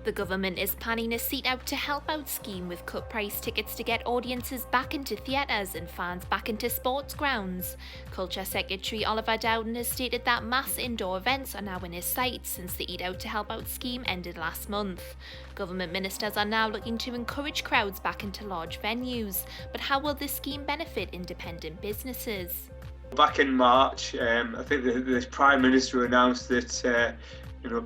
The government is planning a Seat Out to Help Out scheme with cut price tickets to get audiences back into theatres and fans back into sports grounds. Culture Secretary Oliver Dowden has stated that mass indoor events are now in his sights since the Eat Out to Help Out scheme ended last month. Government ministers are now looking to encourage crowds back into large venues, but how will this scheme benefit independent businesses? Back in March, I think the Prime Minister announced that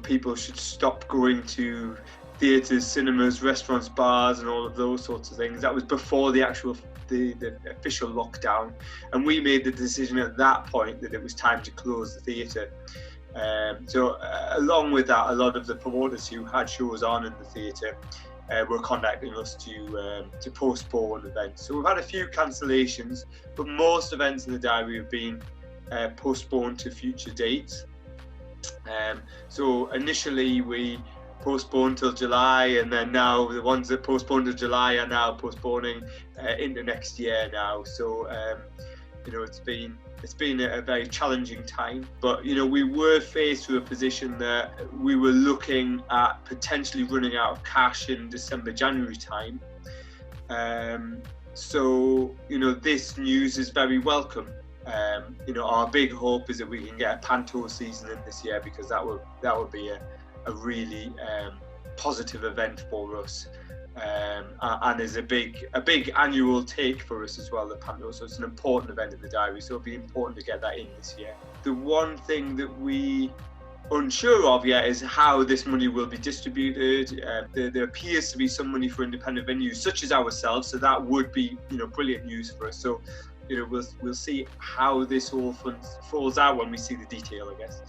people should stop going to theatres, cinemas, restaurants, bars, and all of those sorts of things. That was before the official lockdown, and we made the decision at that point that it was time to close the theatre. Along with that, a lot of the promoters who had shows on in the theatre were contacting us to postpone events. So we've had a few cancellations, but most events in the diary have been postponed to future dates. So initially we postponed till July, and then now the ones that postponed to July are now postponing into next year now. So it's been a very challenging time, but we were faced with a position that we were looking at potentially running out of cash in December, January time. This news is very welcome. Our big hope is that we can get a Panto season in this year, because that would be a really positive event for us, and is a big annual take for us as well, the Panto. So it's an important event in the diary, so it'll be important to get that in this year. The one thing that we unsure of yet is how this money will be distributed. There appears to be some money for independent venues such as ourselves, so that would be brilliant news for us. So we'll see how this all falls out when we see the detail, I guess.